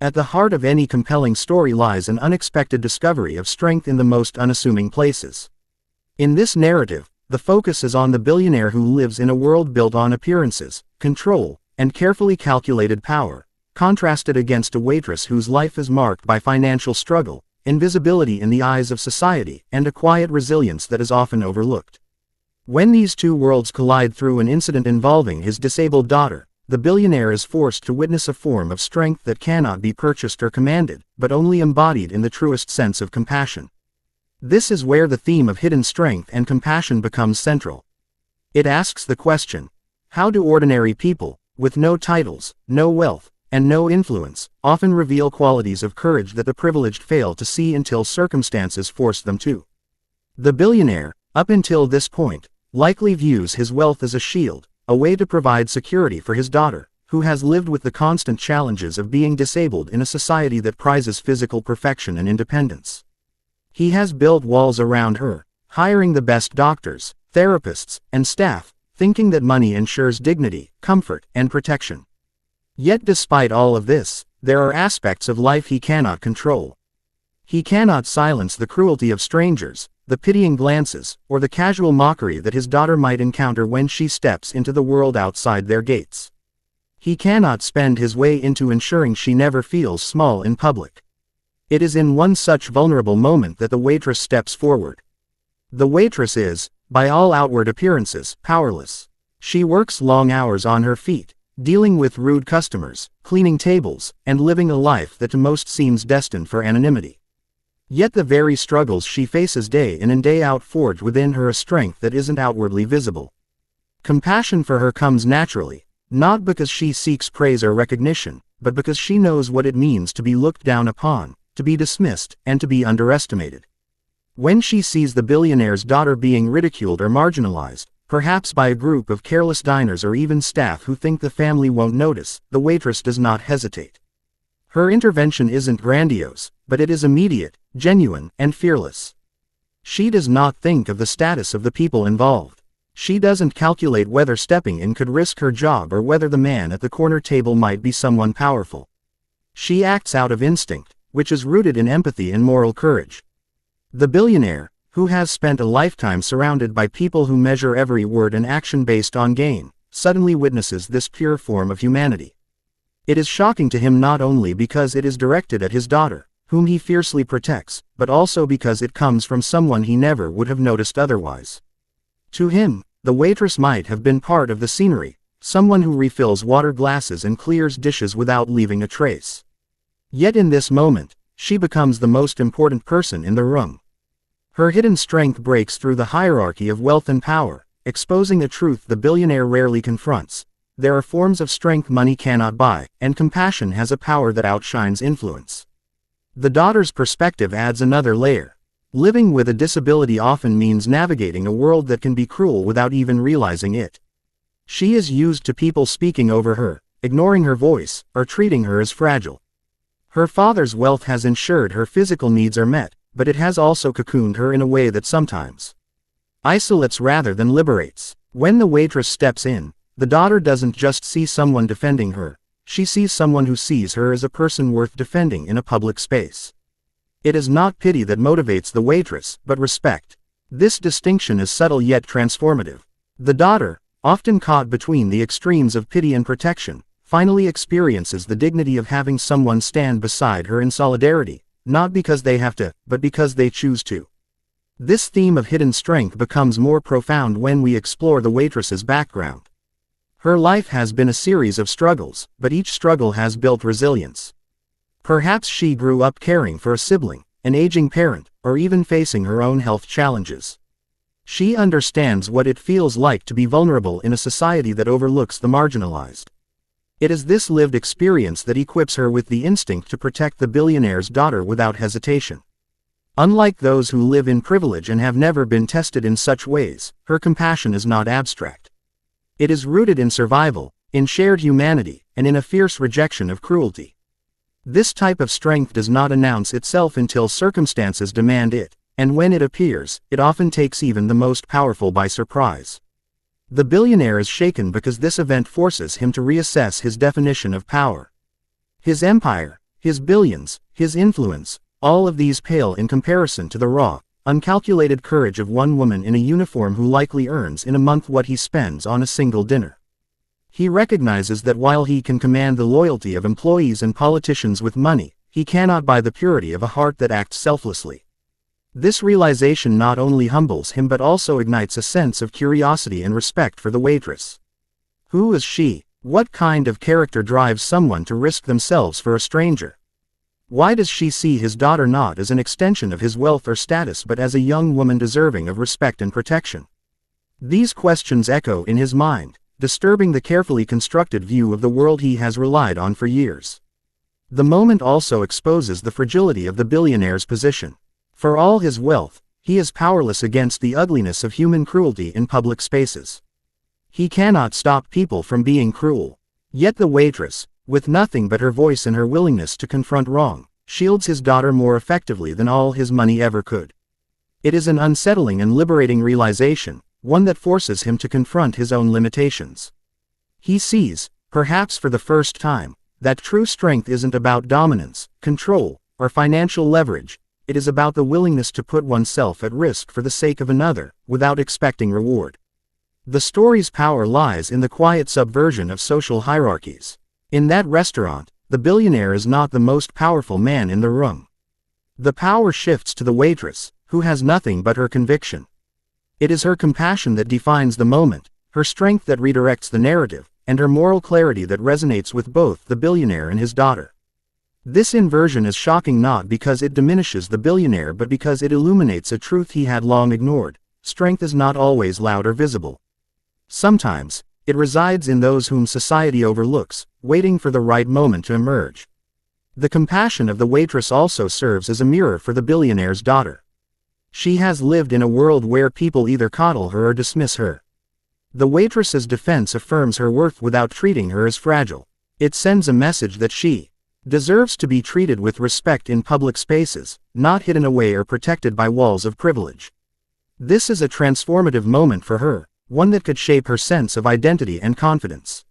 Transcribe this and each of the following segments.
At the heart of any compelling story lies an unexpected discovery of strength in the most unassuming places. In this narrative, the focus is on the billionaire who lives in a world built on appearances, control, and carefully calculated power, contrasted against a waitress whose life is marked by financial struggle, invisibility in the eyes of society, and a quiet resilience that is often overlooked. When these two worlds collide through an incident involving his disabled daughter, the billionaire is forced to witness a form of strength that cannot be purchased or commanded, but only embodied in the truest sense of compassion. This is where the theme of hidden strength and compassion becomes central. It asks the question, how do ordinary people, with no titles, no wealth, and no influence, often reveal qualities of courage that the privileged fail to see until circumstances force them to? The billionaire, up until this point, likely views his wealth as a shield, a way to provide security for his daughter, who has lived with the constant challenges of being disabled in a society that prizes physical perfection and independence. He has built walls around her, hiring the best doctors, therapists, and staff, thinking that money ensures dignity, comfort, and protection. Yet despite all of this, there are aspects of life he cannot control. He cannot silence the cruelty of strangers, the pitying glances, or the casual mockery that his daughter might encounter when she steps into the world outside their gates. He cannot spend his way into ensuring she never feels small in public. It is in one such vulnerable moment that the waitress steps forward. The waitress is, by all outward appearances, powerless. She works long hours on her feet, dealing with rude customers, cleaning tables, and living a life that to most seems destined for anonymity. Yet the very struggles she faces day in and day out forge within her a strength that isn't outwardly visible. Compassion for her comes naturally, not because she seeks praise or recognition, but because she knows what it means to be looked down upon, to be dismissed, and to be underestimated. When she sees the billionaire's daughter being ridiculed or marginalized, perhaps by a group of careless diners or even staff who think the family won't notice, the waitress does not hesitate. Her intervention isn't grandiose, but it is immediate, genuine, and fearless. She does not think of the status of the people involved. She doesn't calculate whether stepping in could risk her job or whether the man at the corner table might be someone powerful. She acts out of instinct, which is rooted in empathy and moral courage. The billionaire, who has spent a lifetime surrounded by people who measure every word and action based on gain, suddenly witnesses this pure form of humanity. It is shocking to him not only because it is directed at his daughter, whom he fiercely protects, but also because it comes from someone he never would have noticed otherwise. To him, the waitress might have been part of the scenery, someone who refills water glasses and clears dishes without leaving a trace. Yet in this moment, she becomes the most important person in the room. Her hidden strength breaks through the hierarchy of wealth and power, exposing a truth the billionaire rarely confronts. There are forms of strength money cannot buy, and compassion has a power that outshines influence. The daughter's perspective adds another layer. Living with a disability often means navigating a world that can be cruel without even realizing it. She is used to people speaking over her, ignoring her voice, or treating her as fragile. Her father's wealth has ensured her physical needs are met, but it has also cocooned her in a way that sometimes isolates rather than liberates. When the waitress steps in, the daughter doesn't just see someone defending her, she sees someone who sees her as a person worth defending in a public space. It is not pity that motivates the waitress, but respect. This distinction is subtle yet transformative. The daughter, often caught between the extremes of pity and protection, finally experiences the dignity of having someone stand beside her in solidarity, not because they have to, but because they choose to. This theme of hidden strength becomes more profound when we explore the waitress's background. Her life has been a series of struggles, but each struggle has built resilience. Perhaps she grew up caring for a sibling, an aging parent, or even facing her own health challenges. She understands what it feels like to be vulnerable in a society that overlooks the marginalized. It is this lived experience that equips her with the instinct to protect the billionaire's daughter without hesitation. Unlike those who live in privilege and have never been tested in such ways, her compassion is not abstract. It is rooted in survival, in shared humanity, and in a fierce rejection of cruelty. This type of strength does not announce itself until circumstances demand it, and when it appears, it often takes even the most powerful by surprise. The billionaire is shaken because this event forces him to reassess his definition of power. His empire, His billions, his influence, all of these pale in comparison to the raw, uncalculated courage of one woman in a uniform who likely earns in a month what he spends on a single dinner. He recognizes that while he can command the loyalty of employees and politicians with money, he cannot buy the purity of a heart that acts selflessly. This realization not only humbles him but also ignites a sense of curiosity and respect for the waitress. Who is she? What kind of character drives someone to risk themselves for a stranger? Why does she see his daughter not as an extension of his wealth or status but as a young woman deserving of respect and protection? These questions echo in his mind, disturbing the carefully constructed view of the world he has relied on for years. The moment also exposes the fragility of the billionaire's position. For all his wealth, he is powerless against the ugliness of human cruelty in public spaces. He cannot stop people from being cruel. Yet the waitress, with nothing but her voice and her willingness to confront wrong, shields his daughter more effectively than all his money ever could. It is an unsettling and liberating realization, one that forces him to confront his own limitations. He sees, perhaps for the first time, that true strength isn't about dominance, control, or financial leverage. It is about the willingness to put oneself at risk for the sake of another, without expecting reward. The story's power lies in the quiet subversion of social hierarchies. In that restaurant, the billionaire is not the most powerful man in the room. The power shifts to the waitress, who has nothing but her conviction. It is her compassion that defines the moment, her strength that redirects the narrative, and her moral clarity that resonates with both the billionaire and his daughter. This inversion is shocking not because it diminishes the billionaire but because it illuminates a truth he had long ignored: strength is not always loud or visible. Sometimes, it resides in those whom society overlooks, waiting for the right moment to emerge. The compassion of the waitress also serves as a mirror for the billionaire's daughter. She has lived in a world where people either coddle her or dismiss her. The waitress's defense affirms her worth without treating her as fragile. It sends a message that she deserves to be treated with respect in public spaces, not hidden away or protected by walls of privilege. This is a transformative moment for her, one that could shape her sense of identity and confidence.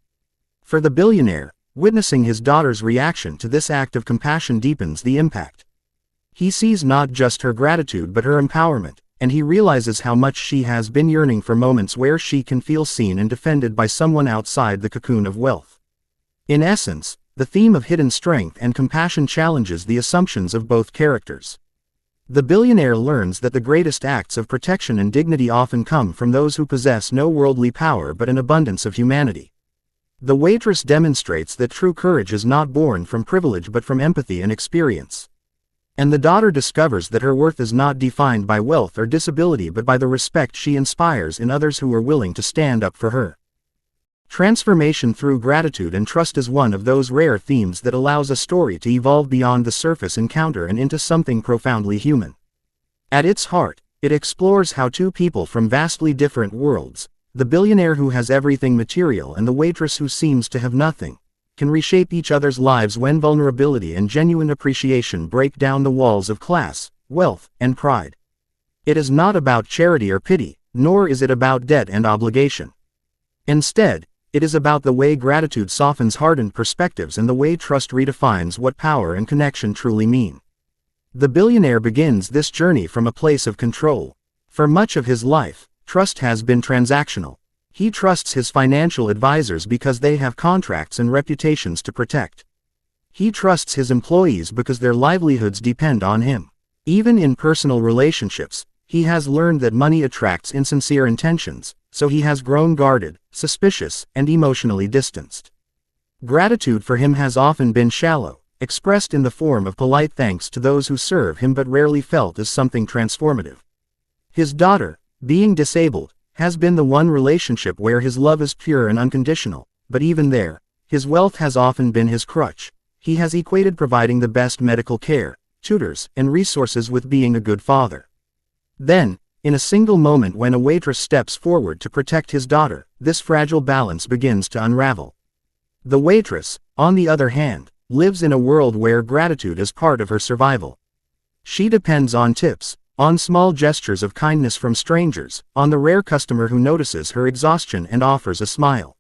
For the billionaire, witnessing his daughter's reaction to this act of compassion deepens the impact. He sees not just her gratitude but her empowerment, and he realizes how much she has been yearning for moments where she can feel seen and defended by someone outside the cocoon of wealth. In essence, the theme of hidden strength and compassion challenges the assumptions of both characters. The billionaire learns that the greatest acts of protection and dignity often come from those who possess no worldly power but an abundance of humanity. The waitress demonstrates that true courage is not born from privilege but from empathy and experience. And the daughter discovers that her worth is not defined by wealth or disability but by the respect she inspires in others who are willing to stand up for her. Transformation through gratitude and trust is one of those rare themes that allows a story to evolve beyond the surface encounter and into something profoundly human. At its heart, it explores how two people from vastly different worlds, the billionaire who has everything material and the waitress who seems to have nothing, can reshape each other's lives when vulnerability and genuine appreciation break down the walls of class, wealth, and pride. It is not about charity or pity, nor is it about debt and obligation. Instead, it is about the way gratitude softens hardened perspectives and the way trust redefines what power and connection truly mean. The billionaire begins this journey from a place of control. For much of his life, trust has been transactional. He trusts his financial advisors because they have contracts and reputations to protect. He trusts his employees because their livelihoods depend on him. Even in personal relationships, he has learned that money attracts insincere intentions, so he has grown guarded, suspicious, and emotionally distanced. Gratitude for him has often been shallow, expressed in the form of polite thanks to those who serve him but rarely felt as something transformative. His daughter, being disabled, has been the one relationship where his love is pure and unconditional, but even there, his wealth has often been his crutch. He has equated providing the best medical care, tutors, and resources with being a good father. Then, in a single moment when a waitress steps forward to protect his daughter, this fragile balance begins to unravel. The waitress, on the other hand, lives in a world where gratitude is part of her survival. She depends on tips, on small gestures of kindness from strangers, on the rare customer who notices her exhaustion and offers a smile.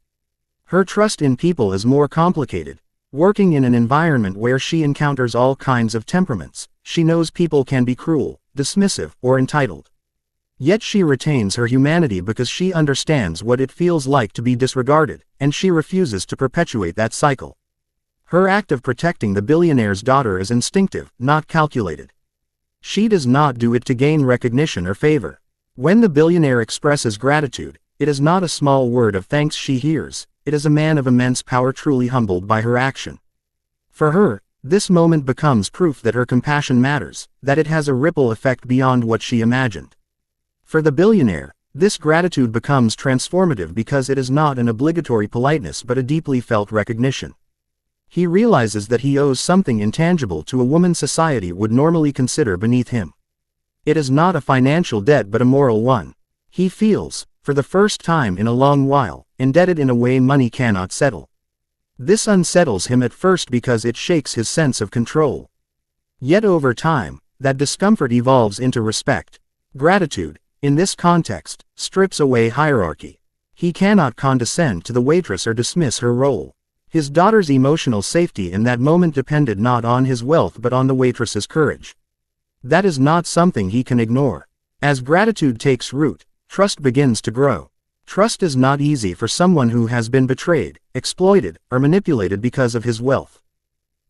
Her trust in people is more complicated, Working in an environment where she encounters all kinds of temperaments, she knows people can be cruel, dismissive, or entitled. Yet she retains her humanity because she understands what it feels like to be disregarded, and she refuses to perpetuate that cycle. Her act of protecting the billionaire's daughter is instinctive, not calculated. She does not do it to gain recognition or favor. When the billionaire expresses gratitude, it is not a small word of thanks she hears, it is a man of immense power truly humbled by her action. For her, this moment becomes proof that her compassion matters, that it has a ripple effect beyond what she imagined. For the billionaire, this gratitude becomes transformative because it is not an obligatory politeness but a deeply felt recognition. He realizes that he owes something intangible to a woman society would normally consider beneath him. It is not a financial debt but a moral one. He feels, for the first time in a long while, indebted in a way money cannot settle. This unsettles him at first because it shakes his sense of control. Yet over time, that discomfort evolves into respect. Gratitude, in this context, strips away hierarchy. He cannot condescend to the waitress or dismiss her role. His daughter's emotional safety in that moment depended not on his wealth but on the waitress's courage. That is not something he can ignore. As gratitude takes root, trust begins to grow. Trust is not easy for someone who has been betrayed, exploited, or manipulated because of his wealth.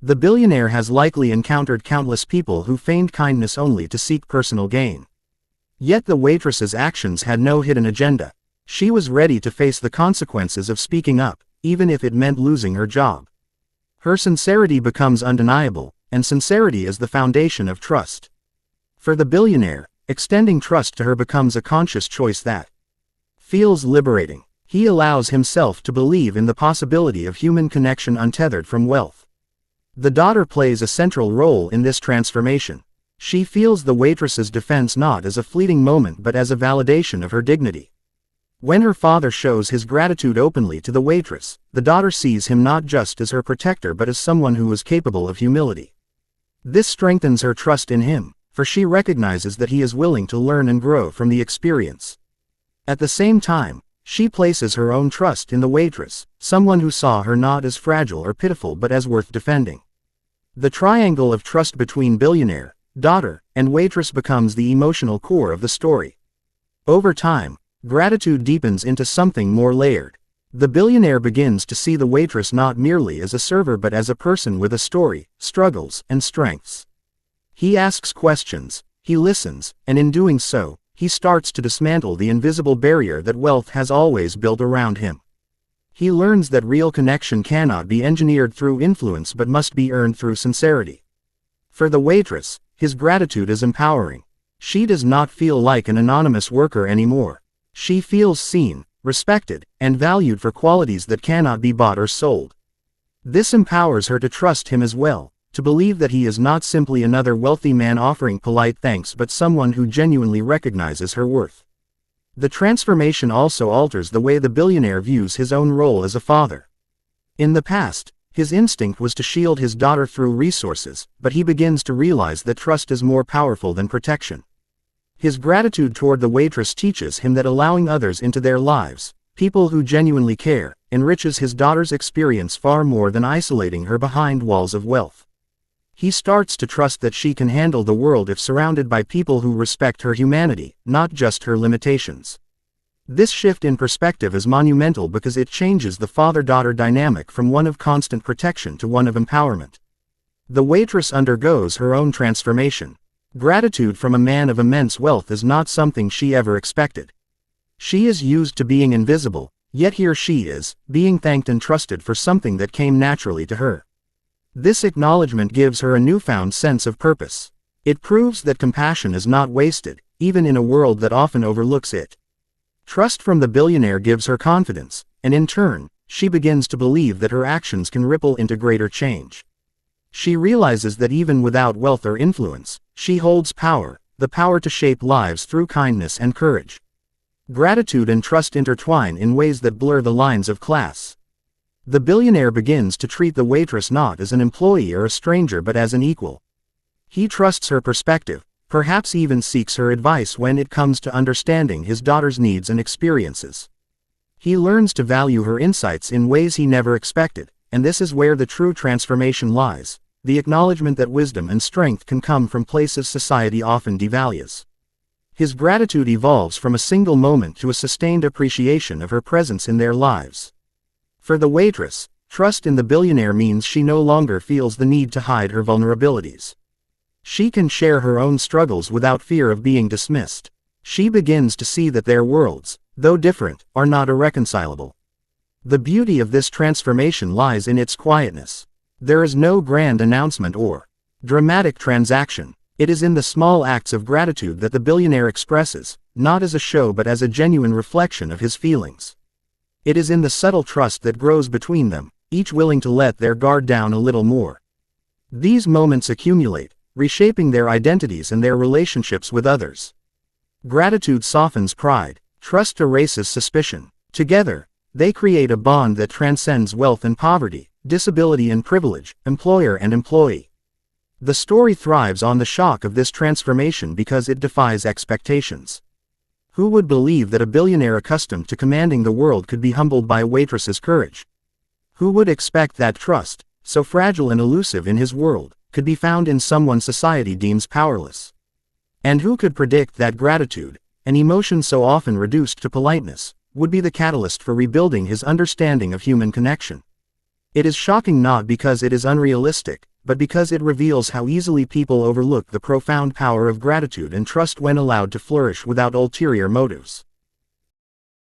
The billionaire has likely encountered countless people who feigned kindness only to seek personal gain. Yet the waitress's actions had no hidden agenda. She was ready to face the consequences of speaking up, even if it meant losing her job. Her sincerity becomes undeniable, and sincerity is the foundation of trust. For the billionaire, extending trust to her becomes a conscious choice that feels liberating. He allows himself to believe in the possibility of human connection untethered from wealth. The daughter plays a central role in this transformation. She feels the waitress's defense not as a fleeting moment but as a validation of her dignity. When her father shows his gratitude openly to the waitress, the daughter sees him not just as her protector but as someone who is capable of humility. This strengthens her trust in him, for she recognizes that he is willing to learn and grow from the experience. At the same time, she places her own trust in the waitress, someone who saw her not as fragile or pitiful but as worth defending. The triangle of trust between billionaire, daughter, and waitress becomes the emotional core of the story. Over time, gratitude deepens into something more layered. The billionaire begins to see the waitress not merely as a server but as a person with a story, struggles, and strengths. He asks questions, he listens, and in doing so, he starts to dismantle the invisible barrier that wealth has always built around him. He learns that real connection cannot be engineered through influence but must be earned through sincerity. For the waitress, his gratitude is empowering. She does not feel like an anonymous worker anymore. She feels seen, respected, and valued for qualities that cannot be bought or sold. This empowers her to trust him as well, to believe that he is not simply another wealthy man offering polite thanks but someone who genuinely recognizes her worth. The transformation also alters the way the billionaire views his own role as a father. In the past, his instinct was to shield his daughter through resources, but he begins to realize that trust is more powerful than protection. His gratitude toward the waitress teaches him that allowing others into their lives, people who genuinely care, enriches his daughter's experience far more than isolating her behind walls of wealth. He starts to trust that she can handle the world if surrounded by people who respect her humanity, not just her limitations. This shift in perspective is monumental because it changes the father-daughter dynamic from one of constant protection to one of empowerment. The waitress undergoes her own transformation. Gratitude from a man of immense wealth is not something she ever expected. She is used to being invisible, yet here she is, being thanked and trusted for something that came naturally to her. This acknowledgement gives her a newfound sense of purpose. It proves that compassion is not wasted, even in a world that often overlooks it. Trust from the billionaire gives her confidence, and in turn, she begins to believe that her actions can ripple into greater change. She realizes that even without wealth or influence, she holds power, the power to shape lives through kindness and courage. Gratitude and trust intertwine in ways that blur the lines of class. The billionaire begins to treat the waitress not as an employee or a stranger but as an equal. He trusts her perspective, perhaps even seeks her advice when it comes to understanding his daughter's needs and experiences. He learns to value her insights in ways he never expected, and this is where the true transformation lies, the acknowledgement that wisdom and strength can come from places society often devalues. His gratitude evolves from a single moment to a sustained appreciation of her presence in their lives. For the waitress, trust in the billionaire means she no longer feels the need to hide her vulnerabilities. She can share her own struggles without fear of being dismissed. She begins to see that their worlds, though different, are not irreconcilable. The beauty of this transformation lies in its quietness. There is no grand announcement or dramatic transaction. It is in the small acts of gratitude that the billionaire expresses, not as a show but as a genuine reflection of his feelings. It is in the subtle trust that grows between them, each willing to let their guard down a little more. These moments accumulate, reshaping their identities and their relationships with others. Gratitude softens pride, trust erases suspicion. Together, they create a bond that transcends wealth and poverty, disability and privilege, employer and employee. The story thrives on the shock of this transformation because it defies expectations. Who would believe that a billionaire accustomed to commanding the world could be humbled by a waitress's courage? Who would expect that trust, so fragile and elusive in his world, could be found in someone society deems powerless? And who could predict that gratitude, an emotion so often reduced to politeness, would be the catalyst for rebuilding his understanding of human connection? It is shocking not because it is unrealistic, but because it reveals how easily people overlook the profound power of gratitude and trust when allowed to flourish without ulterior motives.